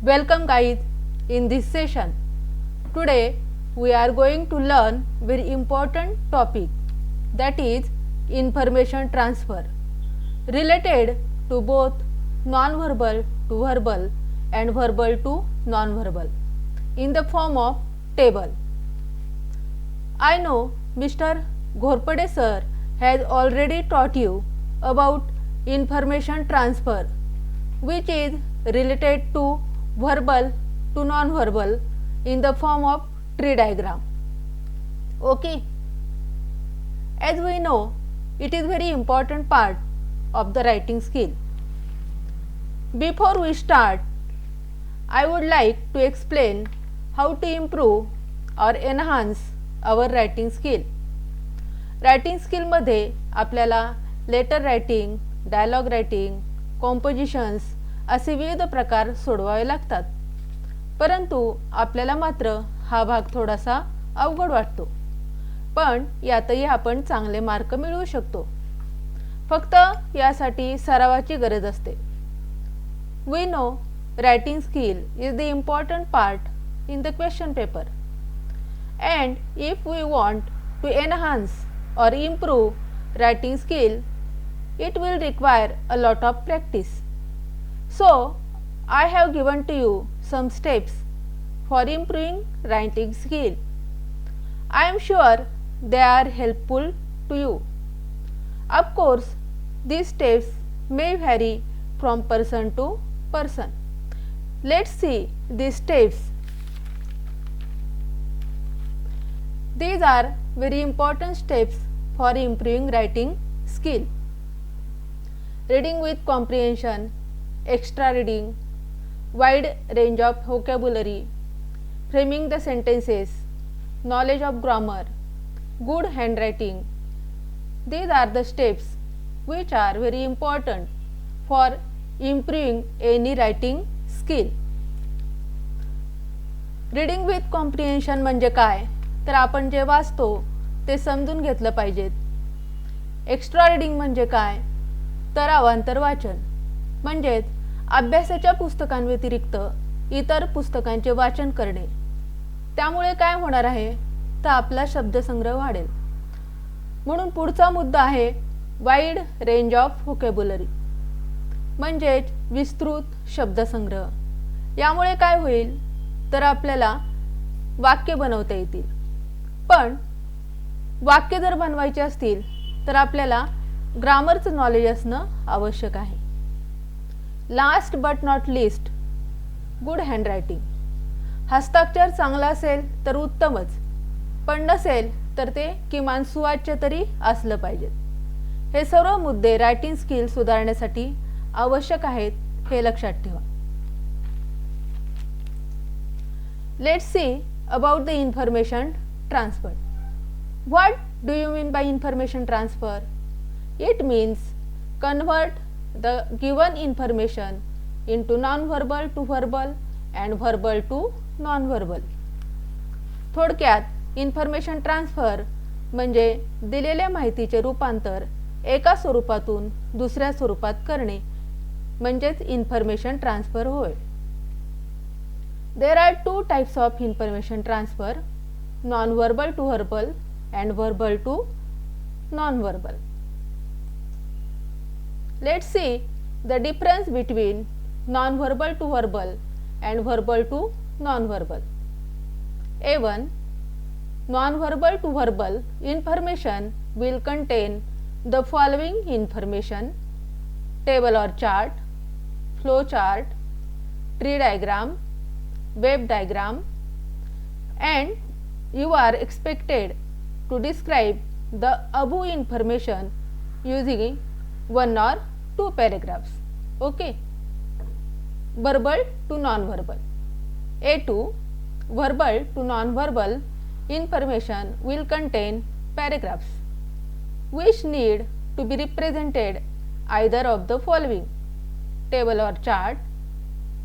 Welcome guys in this session. Today we are going to learn very important topic, that is information transfer related to both non-verbal to verbal and verbal to non-verbal in the form of table. I know Mr. Ghorpade sir has already taught you about information transfer, which is related to verbal to non-verbal in the form of tree diagram. Okay. As we know, it is very important part of the writing skill. Before we start, I would like to explain how to improve or enhance our writing skill. Writing स्किलमध्ये आपल्याला letter writing, dialogue writing, compositions असे विविध प्रकार सोडवावे लागतात. परंतु आपल्याला मात्र हा भाग थोडासा अवघड वाटतो, पण यातही आपण चांगले मार्क मिळवू शकतो. फक्त यासाठी सरावाची गरज असते. We know writing skill is the important part in the question paper, and if we want to enhance or improve writing skill, it will require a lot of practice. So I have given to you some steps for improving writing skill. I am sure they are helpful to you. Of course, these steps may vary from person to person. Let's see these steps. These are very important steps for improving writing skill. Reading with comprehension, extra reading, wide range of vocabulary, framing the sentences, knowledge of grammar, good handwriting. These are the steps which are very important for improving any writing skill. Reading with comprehension म्हणजे काय? तर आपण जे वाचतो ते समजून घेतलं पाहिजेत. Extra reading म्हणजे काय? तर अवांतर वाचन म्हणजेच अभ्यासाच्या पुस्तकांव्यतिरिक्त इतर पुस्तकांचे वाचन करणे. त्यामुळे काय होणार आहे? तर आपला शब्दसंग्रह वाढेल. म्हणून पुढचा मुद्दा आहे वाईड रेंज ऑफ व्होकॅब्युलरी म्हणजेच विस्तृत शब्दसंग्रह. यामुळे काय होईल? तर आपल्याला वाक्य बनवता येतील. पण वाक्य जर बनवायचे असतील तर आपल्याला ग्रामरचं नॉलेज असणं आवश्यक आहे. Last but not list, good handwriting. हस्ताक्षर चांगला असेल तर उत्तमच, पण नसेल तर ते किमान सुवाच्य तरी असलं पाहिजे. हे सर्व मुद्दे रायटिंग स्किल सुधारण्यासाठी आवश्यक आहेत, हे लक्षात ठेवा. Let's see about the information transfer. What do you mean by information transfer? It means convert the given information into non-verbal to verbal and verbal to non-verbal. थोडक्यात इन्फॉर्मेशन ट्रान्सफर म्हणजे दिलेल्या माहितीचे रूपांतर एका स्वरूपातून दुसऱ्या स्वरूपात करणे म्हणजेच इन्फॉर्मेशन ट्रान्सफर होय. There are two types of information transfer, non-verbal to verbal and verbal to non-verbal. Let's see the difference between non-verbal to verbal and verbal to non-verbal. A1. Non-verbal to verbal information will contain the following information: table or chart, flow chart, tree diagram, wave diagram, and you are expected to describe the above information using one or two paragraphs. Okay. Verbal to non-verbal. A2. Verbal to non-verbal information will contain paragraphs which need to be represented either of the following: table or chart,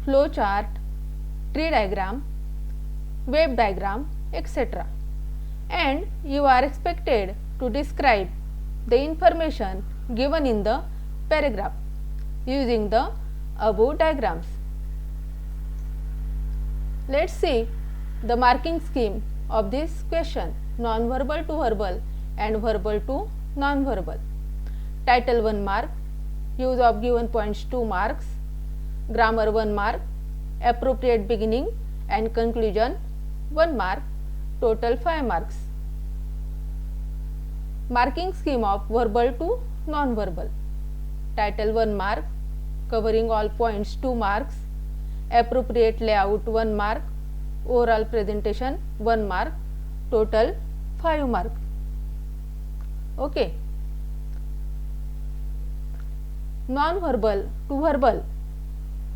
flow chart, tree diagram, wave diagram, etc. And you are expected to describe the information given in the paragraph using the above diagrams. Let's see the marking scheme of this question, non-verbal to verbal and verbal to non-verbal. Title 1 mark, use of given points 2 marks, grammar 1 mark, appropriate beginning and conclusion 1 mark, total 5 marks. Marking scheme of verbal to non-verbal. Title 1 mark, covering all points 2 marks, appropriate layout 1 mark, overall presentation 1 mark, total 5 mark. Okay. Non-verbal to verbal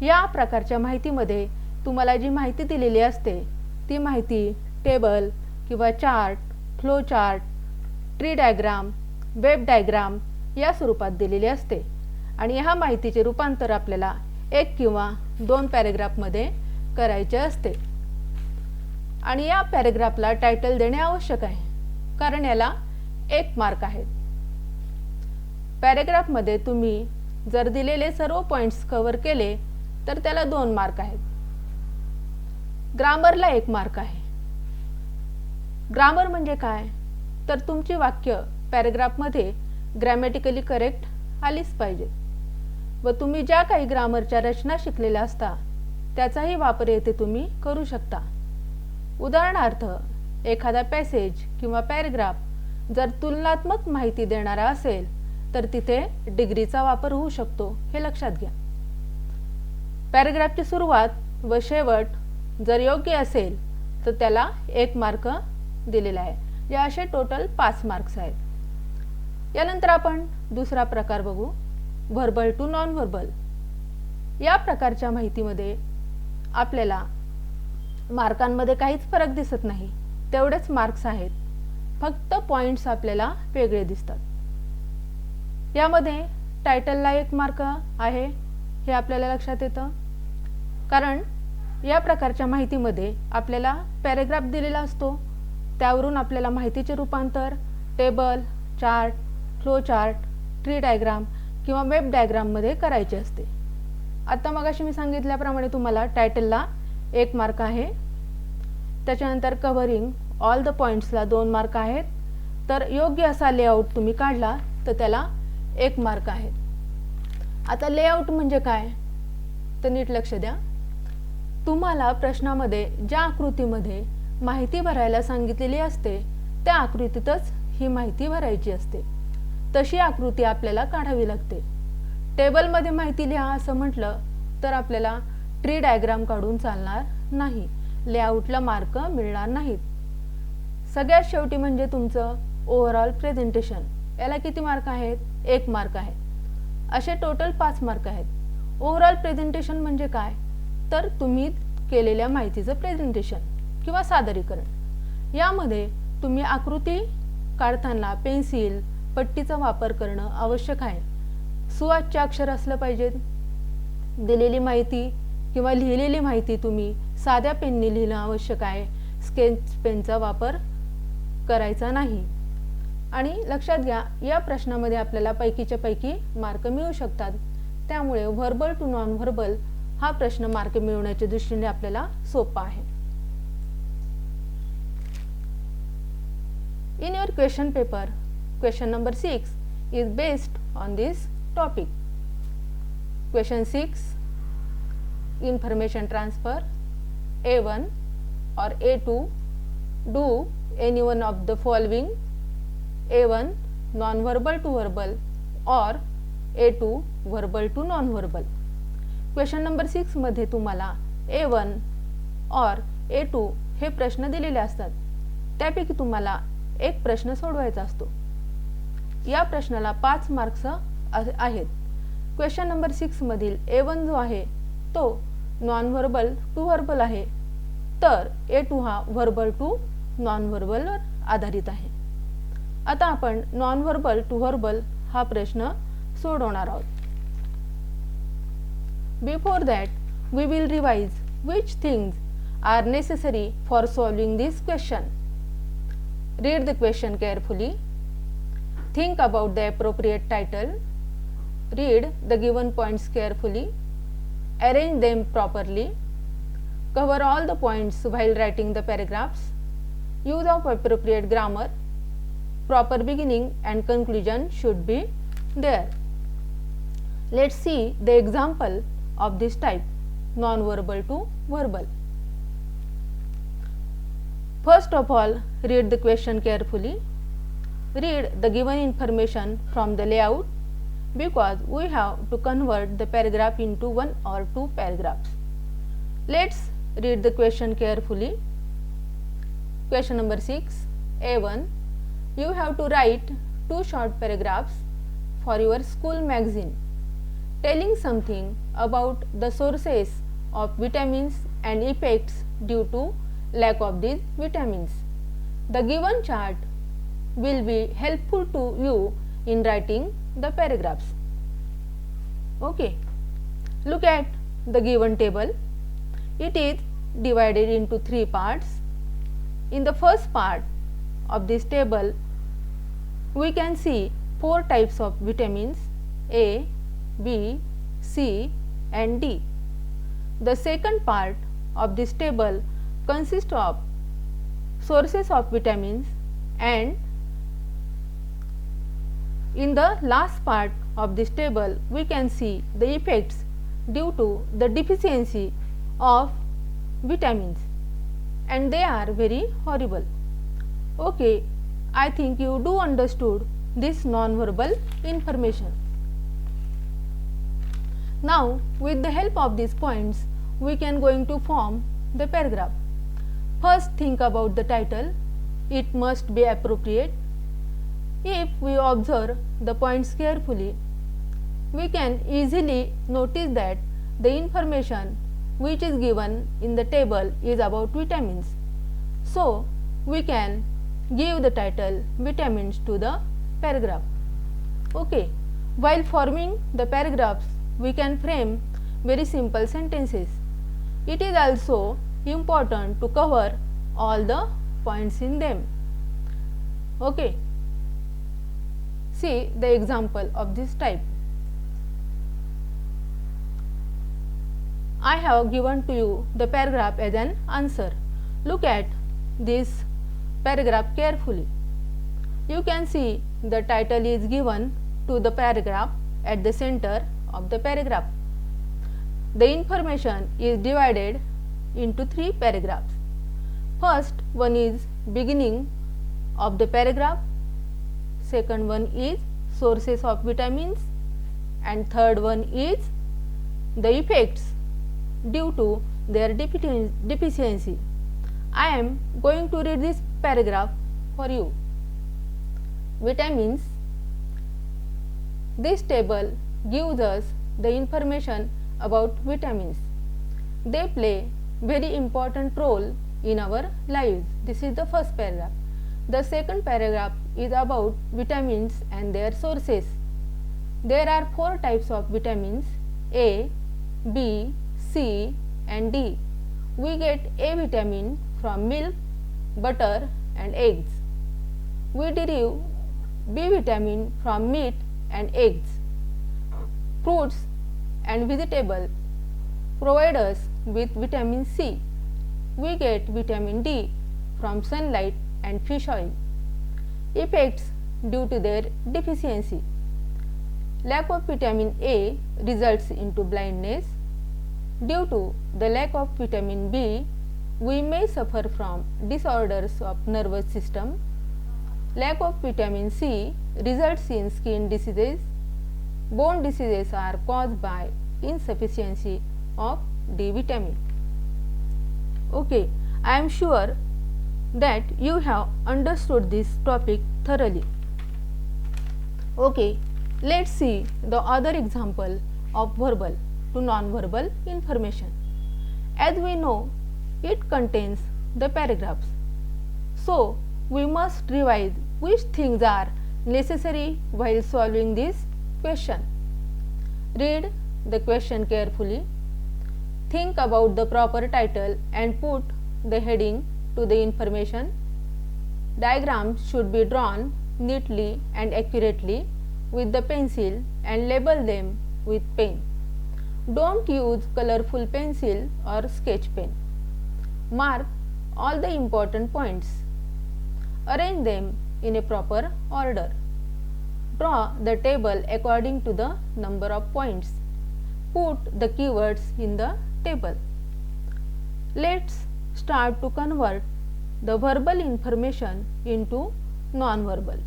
या प्रकारच्या माहितीमध्ये तुम्हाला जी माहिती दिलेली असते ती माहिती table किंवा chart, flow chart, tree diagram, web diagram या स्वरूपात दिलेली असते आणि ह्या माहितीचे रूपांतर आपल्याला 1 किंवा 2 पॅरेग्राफमध्ये करायचे असते आणि या पॅरेग्राफला टायटल देणे आवश्यक आहे कारण याला 1 मार्क आहे. पॅरेग्राफमध्ये तुम्ही जर दिलेले सर्व पॉइंट्स कव्हर केले तर त्याला 2 मार्क आहेत. ग्रामरला 1 मार्क आहे. ग्रामर म्हणजे काय तर तुमची वाक्य पॅरेग्राफमध्ये ग्रॅमॅटिकली करेक्ट आलीच पाहिजेत व तुम्ही ज्या काही ग्रामरच्या रचना शिकलेल्या असता त्याचाही वापर येथे तुम्ही करू शकता. उदाहरणार्थ एखादा पॅसेज किंवा पॅरेग्राफ जर तुलनात्मक माहिती देणारा असेल तर तिथे डिग्रीचा वापर होऊ शकतो हे लक्षात घ्या. पॅरेग्राफची सुरुवात व शेवट जर योग्य असेल तर त्याला 1 मार्क दिलेला आहे. या असे टोटल 5 मार्क्स आहेत. यानंतर आपण दुसरा प्रकार बघू, व्हर्बल टू नॉन व्हर्बल. या प्रकारच्या माहितीमध्ये आपल्याला मार्कांमध्ये काहीच फरक दिसत नाही, तेवढेच मार्क्स आहेत, फक्त पॉइंट्स आपल्याला वेगळे दिसतात. यामध्ये टायटलला 1 मार्क आहे हे आपल्याला लक्षात येतं कारण या प्रकारच्या माहितीमध्ये आपल्याला पॅरेग्राफ दिलेला असतो, त्यावरून आपल्याला माहितीचे रूपांतर table, chart, flow chart, tree diagram किंवा वेब डायग्राममध्ये करायचे असते. आता मगाशी मी सांगितल्याप्रमाणे तुम्हाला टायटलला 1 मार्क आहे. त्याच्यानंतर कव्हरिंग ऑल द पॉइंट्सला 2 मार्क आहेत. तर योग्य असा लेआउट तुम्ही काढला तर त्याला 1 मार्क आहे. आता लेआउट म्हणजे काय तर नीट लक्ष द्या. तुम्हाला प्रश्नामध्ये ज्या आकृतीमध्ये माहिती भरायला सांगितलेली असते त्या आकृतीतच ही माहिती भरायची असते. तशी आकृती आपल्याला काढावी लागते. टेबलमध्ये माहिती लिहा असं म्हटलं तर आपल्याला ट्री डायग्राम काढून चालणार नाही, लेआउटला मार्क मिळणार नाहीत. सगळ्यात शेवटी म्हणजे तुमचं ओव्हरऑल प्रेझेंटेशन, याला किती मार्क आहेत? 1 मार्क आहे. असे टोटल 5 मार्क आहेत. ओव्हरऑल प्रेझेंटेशन म्हणजे काय तर तुम्ही केलेल्या माहितीचं प्रेझेंटेशन किंवा सादरीकरण. यामध्ये तुम्ही आकृती काढताना पेन्सिल, पट्टीचा वापर करणं आवश्यक आहे. सुवाच्य अक्षर असलं पाहिजेत. दिलेली माहिती किंवा लिहिलेली माहिती तुम्ही साध्या पेनने लिहिणं आवश्यक आहे. स्केच पेनचा वापर करायचा नाही. आणि लक्षात घ्या या प्रश्नामध्ये आपल्याला पैकीच्या पैकी मार्क मिळू शकतात. त्यामुळे व्हर्बल टू नॉन व्हर्बल हा प्रश्न मार्क मिळवण्याच्या दृष्टीने आपल्याला सोपा आहे. In your question paper, question number 6 is based on this topic. Question 6, information transfer A1 or A2, do any one of the following. A1 non-verbal to verbal or A2 verbal to non-verbal. Question number 6 मध्ये तुम्हाला A1 और A2 हे प्रश्न दिलेले असतात. त्यापैकी तुम्हाला एक प्रश्न सोडवायचा असतो. या प्रश्नाला 5 मार्क्स आहेत. क्वेश्चन नंबर 6 मधील A1 जो आहे तो नॉन व्हर्बल टू व्हर्बल आहे, तर A2 हा व्हर्बल टू नॉन व्हर्बलवर आधारित आहे. आता आपण नॉन व्हर्बल टू व्हर्बल हा प्रश्न सोडवणार आहोत. Before that, we will revise which things are necessary for solving this question. Read the question carefully. Think about the appropriate title. Read the given points carefully. Arrange them properly. cover all the points while writing the paragraphs. Use of appropriate grammar. Proper beginning and conclusion should be there. Let's see the example of this type, non-verbal to verbal. First of all, read the question carefully. Read the given information from the layout because we have to convert the paragraph into one or two paragraphs. Let's read the question carefully. Question number 6, A1. You have to write 2 short paragraphs for your school magazine telling something about the sources of vitamins and effects due to lack of these vitamins. The given chart will be helpful to you in writing the paragraphs. Okay, look at the given table. It is divided into 3 parts. In the first part of this table, we can see 4 types of vitamins A, B, C and D. The second part of this table consists of sources of vitamins, and in the last part of this table we can see the effects due to the deficiency of vitamins, and they are very horrible. Okay, I think you do understood this non-verbal information. Now, with the help of these points, we can going to form the paragraph. First, think about the title. It must be appropriate. If we observe the points carefully, we can easily notice that the information which is given in the table is about vitamins. So, we can give the title vitamins to the paragraph. Okay. While forming the paragraphs, we can frame very simple sentences. It is also important to cover all the points in them. Okay. See the example of this type. I have given to you the paragraph as an answer. Look at this paragraph carefully. You can see the title is given to the paragraph at the center of the paragraph. The information is divided into 3 paragraphs. First one is beginning of the paragraph, second one is sources of vitamins, and third one is the effects due to their deficiency. I am going to read this paragraph for you. Vitamins. This table gives us the information about vitamins. They play very important role in our lives. This is the first paragraph. The second paragraph is about vitamins and their sources. There are 4 types of vitamins A, B, C and D. We get A vitamin from milk, butter and eggs. We derive B vitamin from meat and eggs. Fruits and vegetables provide us with vitamin C. We get vitamin D from sunlight and fish oil. Effects due to their deficiency. Lack of vitamin A results into blindness. Due to the lack of vitamin B, we may suffer from disorders of nervous system. Lack of vitamin C results in skin diseases. Bone diseases are caused by insufficiency of D vitamin. Okay, I am sure that you have understood this topic thoroughly. Okay, let's see the other example of verbal to non-verbal information. As we know, it contains the paragraphs. So, we must revise which things are necessary while solving this question. Read the question carefully. Think about the proper title and put the heading to the information. Diagrams should be drawn neatly and accurately with the pencil and label them with pen. Don't use colorful pencil or sketch pen. Mark all the important points. Arrange them in a proper order. Draw the table according to the number of points. Put the keywords in the table. Let's start to convert the verbal information into non-verbal.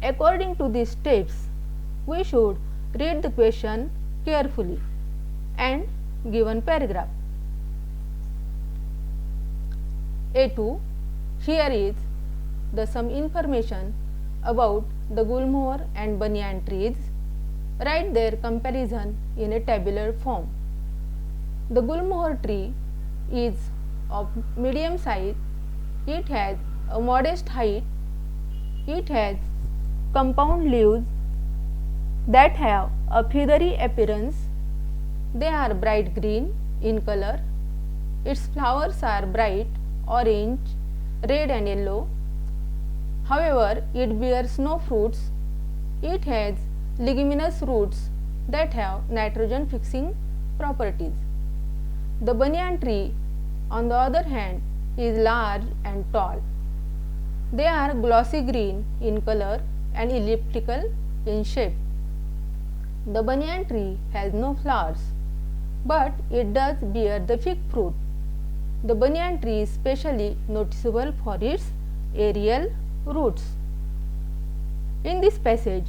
According to these steps, we should read the question carefully and given paragraph. A2. Here is some information about the Gulmohar and banyan trees. Write their comparison in a tabular form. The Gulmohar tree is of medium size. It has a modest height. It has compound leaves that have a feathery appearance. They are bright green in color. Its flowers are bright orange, red and yellow. However, it bears no fruits. It has leguminous roots that have nitrogen fixing properties. The banyan tree, on the other hand, is large and tall. They are glossy green in color and elliptical in shape. The banyan tree has no flowers, but it does bear the fig fruit. The banyan tree is specially noticeable for its aerial roots. In this passage,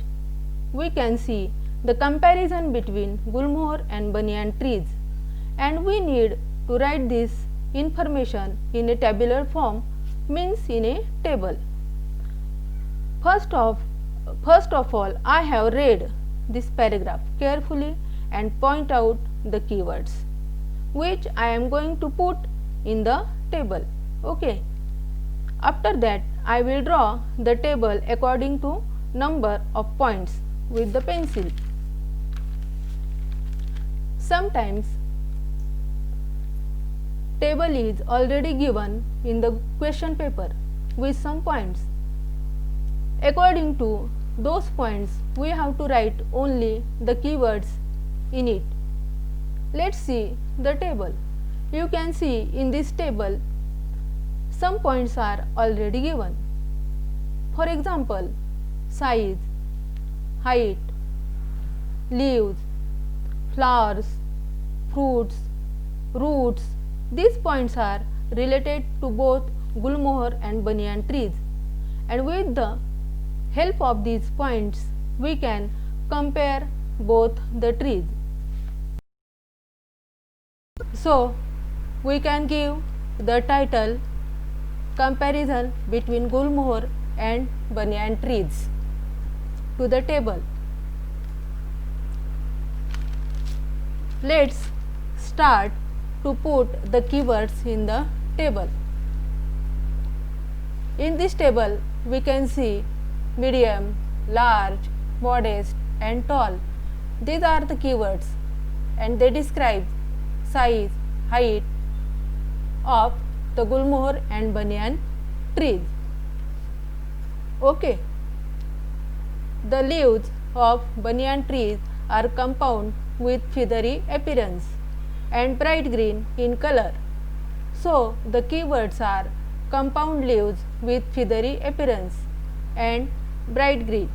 we can see the comparison between Gulmohar and banyan trees, and we need to write this information in a tabular form, means in a table. First of all, I have read this paragraph carefully and point out the keywords which I am going to put in the table. Okay. After that, I will draw the table according to number of points with the pencil. Sometimes table is already given in the question paper with some points. According to those points, we have to write only the keywords in it. Let's see the table. You can see in this table some points are already given. For example, size, height, leaves, flowers, fruits, roots. These points are related to both Gulmohar and banyan trees, and with the help of these points we can compare both the trees. So, we can give the title Comparison between Gulmohar and banyan trees to the table. Let's start to put the keywords in the table. In this table, we can see medium, large, modest and tall. These are the keywords and they describe size, height of the Gulmohar and banyan trees. Okay. The leaves of banyan trees are compound with feathery appearance and bright green in color. So, the keywords are compound leaves with feathery appearance and bright green.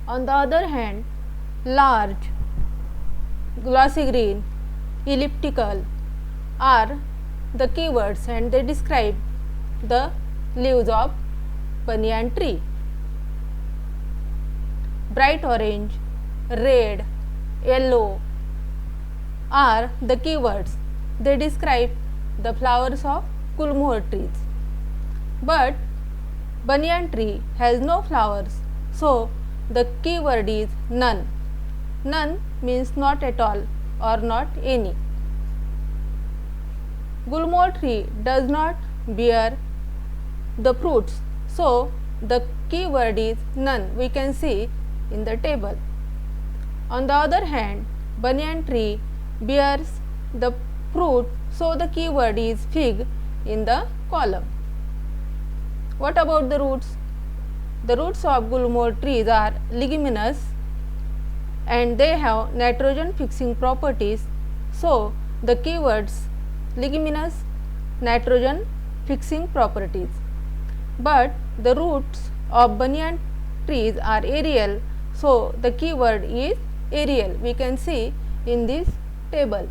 On the other hand, large, glossy green, elliptical are the keywords and they describe the leaves of banyan tree. Bright orange, red, yellow are the keywords. They describe the flowers of Gulmohar trees. But banyan tree has no flowers, so the keyword is none. None means not at all or not any. Gulmohar tree does not bear the fruits, so the keyword is none. We can see in the table. On the other hand, banyan tree bears the fruit, so the keyword is fig in the column. What about the roots? The roots of Gulmohar trees are leguminous and they have nitrogen fixing properties, so the keywords leguminous nitrogen fixing properties. But the roots of banyan trees are aerial, so the keyword is aerial. We can see in this table.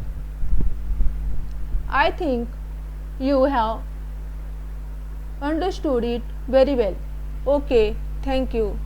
I think you have understood it very well. Okay, thank you.